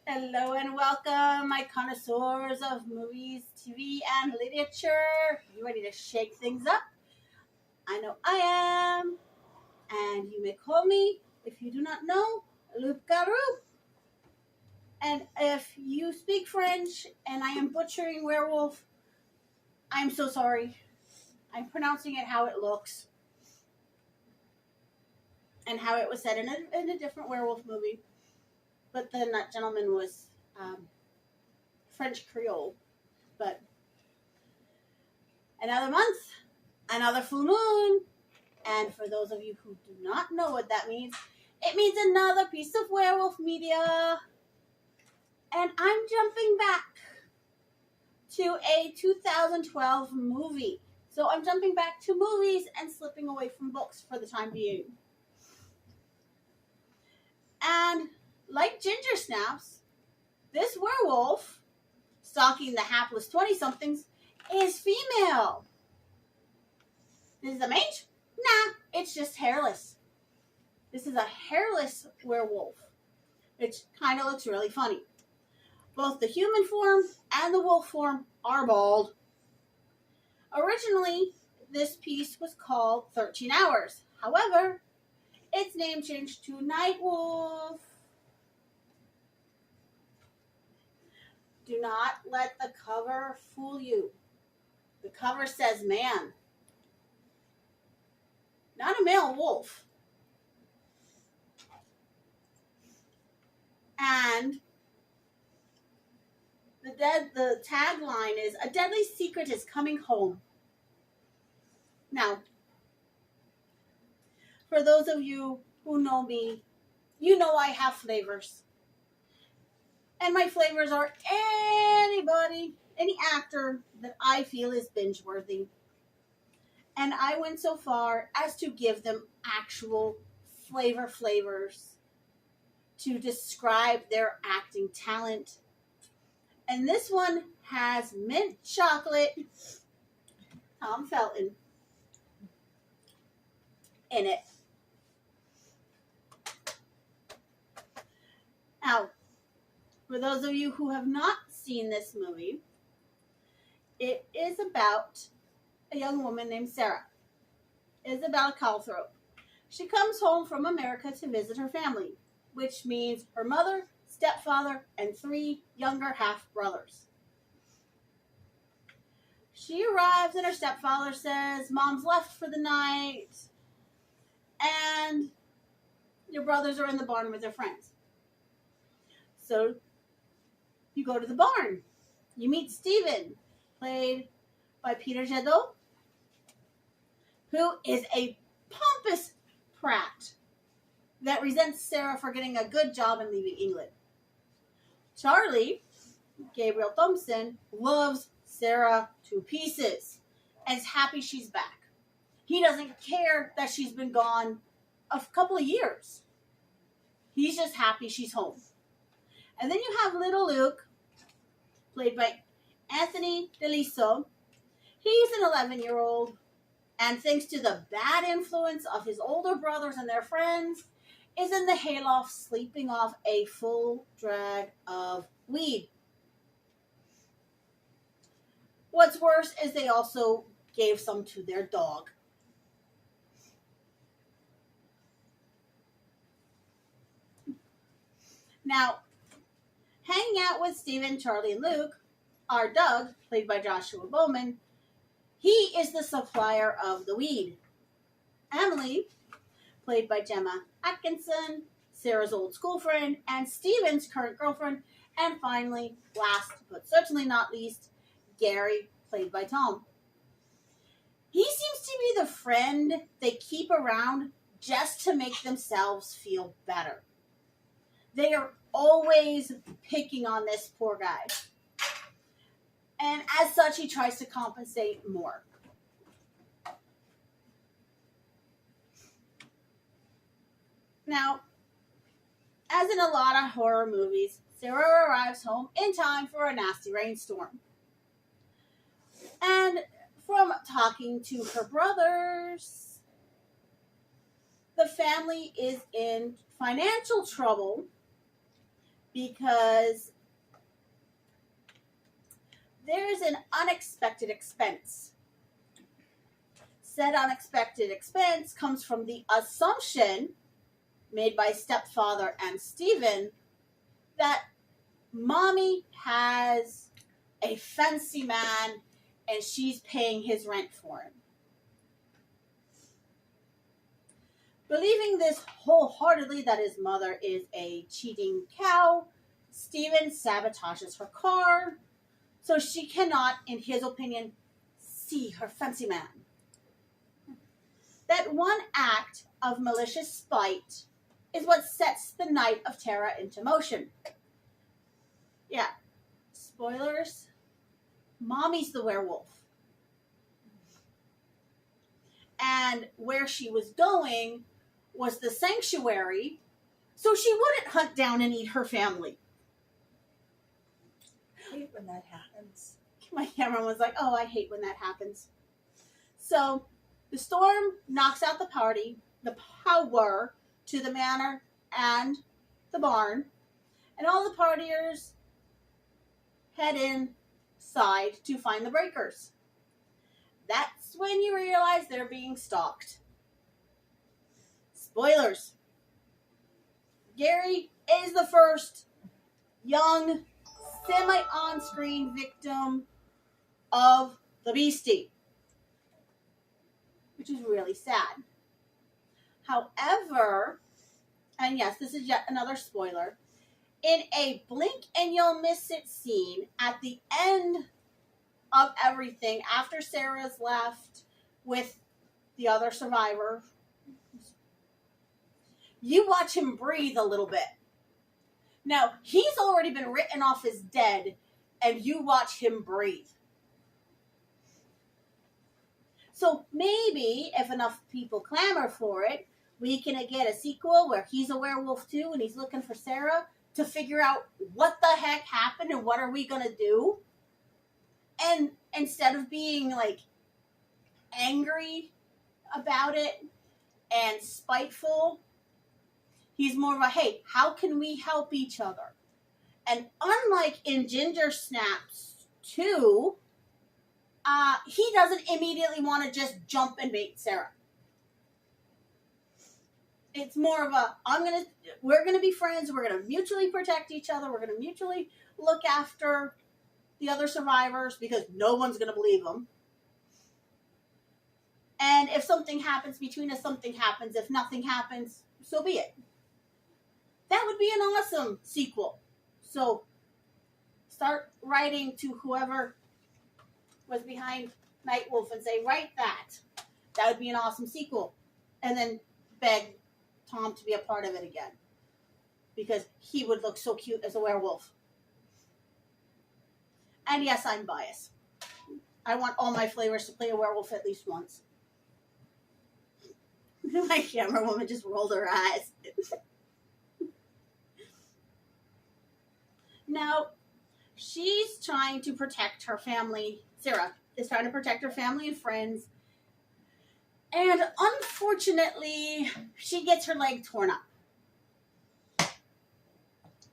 Hello and welcome, my connoisseurs of movies, TV, and literature. You ready to shake things up? I know I am, and you may call me, if you do not know, Loup Garou. And if you speak French and I am butchering werewolf, I'm so sorry. I'm pronouncing it how it looks and how it was said in a different werewolf movie. But then that gentleman was French Creole. But another month, another full moon. And for those of you who do not know what that means, it means another piece of Werewolf Media. And I'm jumping back to a 2012 movie. So I'm jumping back to movies and slipping away from books for the time being. And like Ginger Snaps, this werewolf, stalking the hapless 20-somethings, is female. This is a mange? Nah, it's just hairless. This is a hairless werewolf, which kind of looks really funny. Both the human form and the wolf form are bald. Originally, this piece was called 13 Hours. However, its name changed to Night Wolf. Do not let the cover fool you. The cover says man, not a male wolf. And the tagline is, "A deadly secret is coming home." Now, for those of you who know me, you know I have flavors. And my flavors are any actor that I feel is binge worthy. And I went so far as to give them actual flavors to describe their acting talent. And this one has mint chocolate, Tom Felton, in it. Now, for those of you who have not seen this movie, it is about a young woman named Sarah, Isabel Calthrope. She comes home from America to visit her family, which means her mother, stepfather, and 3 younger half-brothers. She arrives and her stepfather says, "Mom's left for the night, and your brothers are in the barn with their friends." So you go to the barn. You meet Stephen, played by Peter Jadot, who is a pompous prat that resents Sarah for getting a good job and leaving England. Charlie, Gabriel Thompson, loves Sarah to pieces and is happy she's back. He doesn't care that she's been gone a couple of years. He's just happy she's home. And then you have little Luke, played by Anthony DeLiso. He's an 11-year-old, and thanks to the bad influence of his older brothers and their friends, is in the hayloft sleeping off a full drag of weed. What's worse is they also gave some to their dog. Now, hanging out with Stephen, Charlie, and Luke are Doug, played by Joshua Bowman. He is the supplier of the weed. Emily, played by Gemma Atkinson, Sarah's old school friend, and Stephen's current girlfriend. And finally, last but certainly not least, Gary, played by Tom. He seems to be the friend they keep around just to make themselves feel better. They are always picking on this poor guy. And as such, he tries to compensate more. Now, as in a lot of horror movies, Sarah arrives home in time for a nasty rainstorm. And from talking to her brothers, the family is in financial trouble because there's an unexpected expense. Said unexpected expense comes from the assumption made by stepfather and Stephen that mommy has a fancy man and she's paying his rent for him. Believing this wholeheartedly that his mother is a cheating cow, Stephen sabotages her car so she cannot, in his opinion, see her fancy man. That one act of malicious spite is what sets the night of terror into motion. Yeah, spoilers, mommy's the werewolf. And where she was going was the sanctuary, so she wouldn't hunt down and eat her family. I hate when that happens. My camera was like, oh, I hate when that happens. So the storm knocks out the power to the manor and the barn, and all the partiers head inside to find the breakers. That's when you realize they're being stalked. Spoilers. Gary is the first young, semi-on-screen victim of the beastie, which is really sad. However, and yes, this is yet another spoiler, in a blink and you'll miss it scene at the end of everything, after Sarah's left with the other survivor, you watch him breathe a little bit. Now, he's already been written off as dead, and you watch him breathe. So maybe, if enough people clamor for it, we can get a sequel where he's a werewolf too, and he's looking for Sarah to figure out what the heck happened and what are we going to do. And instead of being like angry about it and spiteful, he's more of a, hey, how can we help each other? And unlike in Ginger Snaps 2, he doesn't immediately want to just jump and bait Sarah. It's more of a, we're gonna be friends, we're gonna mutually protect each other, we're gonna mutually look after the other survivors because no one's gonna believe them. And if something happens between us, something happens. If nothing happens, so be it. That would be an awesome sequel. So start writing to whoever was behind Nightwolf and say, write that. That would be an awesome sequel. And then beg Tom to be a part of it again, because he would look so cute as a werewolf. And yes, I'm biased. I want all my flavors to play a werewolf at least once. My camera woman just rolled her eyes. Now, she's trying to protect her family. Sarah is trying to protect her family and friends. And unfortunately, she gets her leg torn up.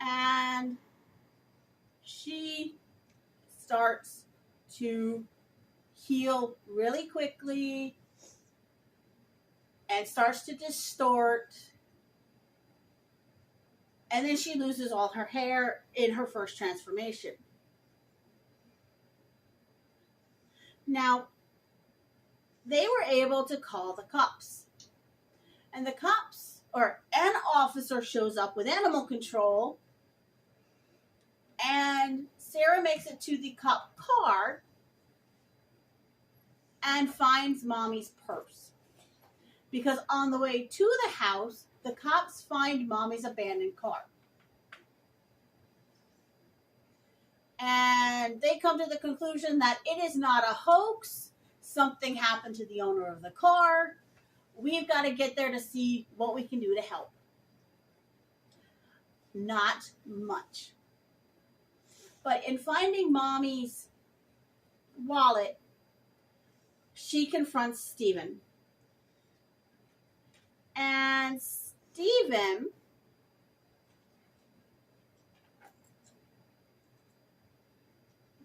And she starts to heal really quickly and starts to distort. And then she loses all her hair in her first transformation. Now, they were able to call the cops. And the cops, or an officer shows up with animal control, and Sarah makes it to the cop car and finds Mommy's purse. Because on the way to the house, the cops find Mommy's abandoned car. And they come to the conclusion that it is not a hoax. Something happened to the owner of the car. We've got to get there to see what we can do to help. Not much. But in finding Mommy's wallet, she confronts Stephen. And Stephen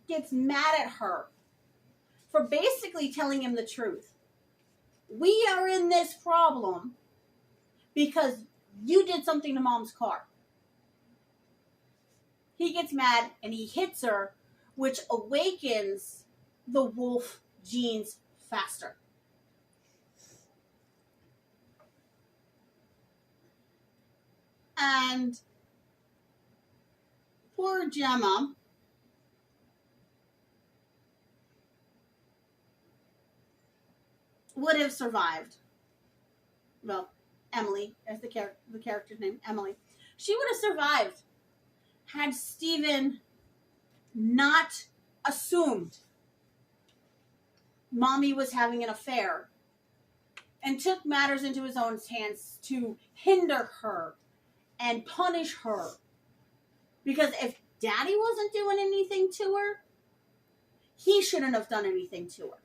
gets mad at her for basically telling him the truth. We are in this problem because you did something to Mom's car. He gets mad and he hits her, which awakens the wolf genes faster. And poor Gemma would have survived. Well, Emily, as the character's name, Emily. She would have survived had Stephen not assumed Mommy was having an affair and took matters into his own hands to hinder her and punish her. Because if Daddy wasn't doing anything to her, he shouldn't have done anything to her.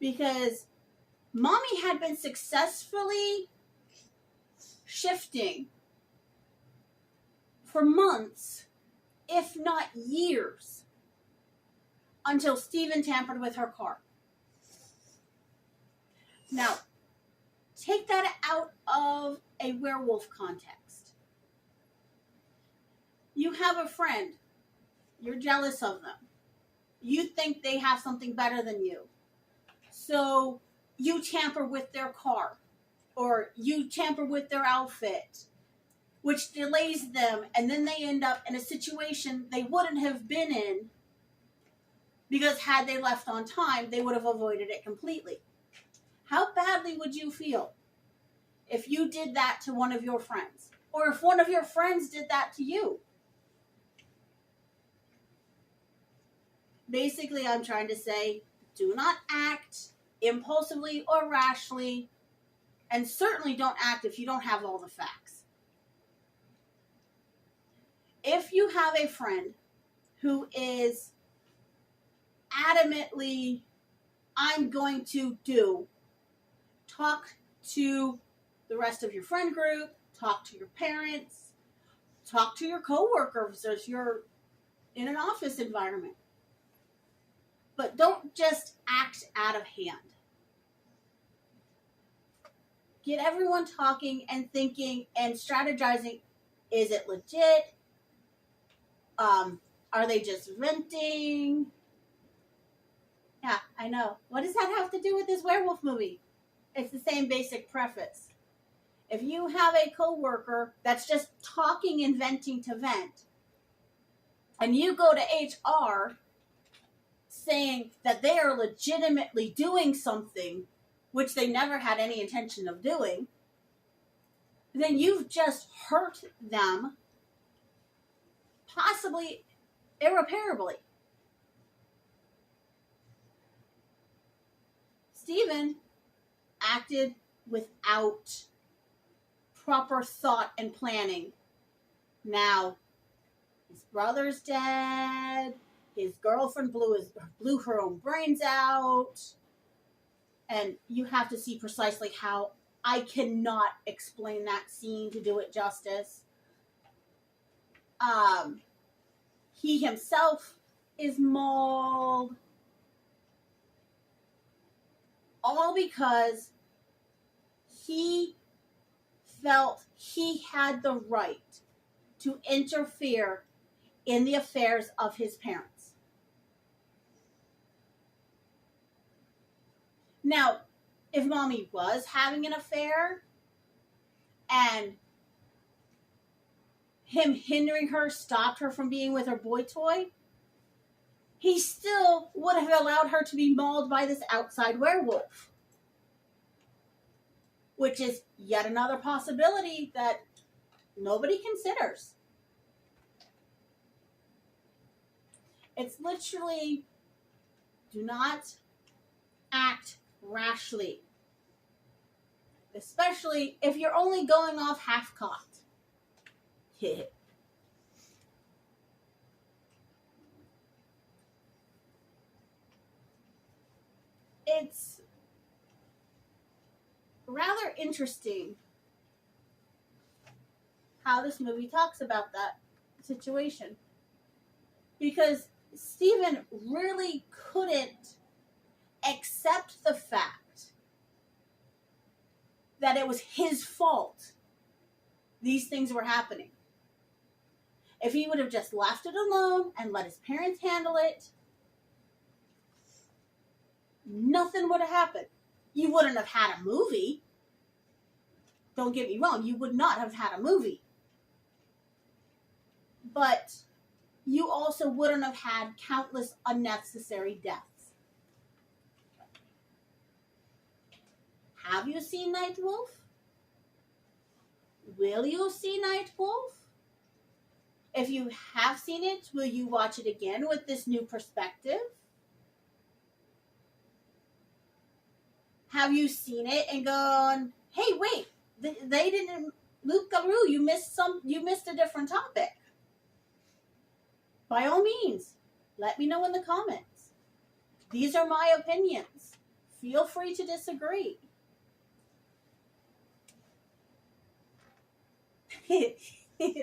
Because Mommy had been successfully shifting for months, if not years, until Stephen tampered with her car. Now, take that out of a werewolf context. You have a friend. You're jealous of them. You think they have something better than you. So you tamper with their car. Or you tamper with their outfit. Which delays them. And then they end up in a situation they wouldn't have been in. Because had they left on time, they would have avoided it completely. How badly would you feel if you did that to one of your friends? Or if one of your friends did that to you? Basically, I'm trying to say, do not act impulsively or rashly, and certainly don't act if you don't have all the facts. If you have a friend who is adamantly, I'm going to talk to the rest of your friend group, talk to your parents, talk to your coworkers if you're in an office environment. But don't just act out of hand. Get everyone talking and thinking and strategizing. Is it legit? Are they just venting? Yeah, I know. What does that have to do with this werewolf movie? It's the same basic preface. If you have a coworker that's just talking and venting to vent, and you go to HR saying that they are legitimately doing something which they never had any intention of doing, then you've just hurt them, possibly irreparably. Stephen acted without proper thought and planning. Now, his brother's dead. His girlfriend blew her own brains out. And you have to see precisely how. I cannot explain that scene to do it justice. He himself is mauled. All because he felt he had the right to interfere in the affairs of his parents. Now, if Mommy was having an affair and him hindering her stopped her from being with her boy toy, he still would have allowed her to be mauled by this outside werewolf. Which is yet another possibility that nobody considers. It's literally, do not act rashly. Especially if you're only going off half-cocked. It's rather interesting how this movie talks about that situation. Because Stephen really couldn't accept the fact that it was his fault these things were happening. If he would have just left it alone and let his parents handle it, nothing would have happened. You wouldn't have had a movie. Don't get me wrong, you would not have had a movie. But you also wouldn't have had countless unnecessary deaths. Have you seen Night Wolf? Will you see Night Wolf? If you have seen it, will you watch it again with this new perspective? Have you seen it and gone, hey, wait, they didn't, Luke Garou, you missed a different topic. By all means, let me know in the comments. These are my opinions. Feel free to disagree.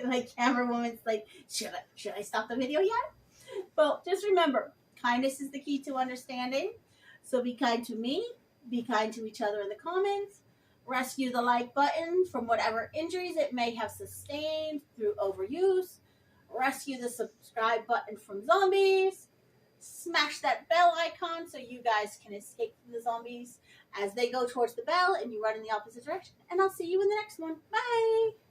Like camera woman's like, should I stop the video yet? Well, just remember, kindness is the key to understanding. So be kind to me, be kind to each other in the comments, rescue the like button from whatever injuries it may have sustained through overuse, rescue the subscribe button from zombies, smash that bell icon so you guys can escape from the zombies as they go towards the bell and you run in the opposite direction. And I'll see you in the next one. Bye!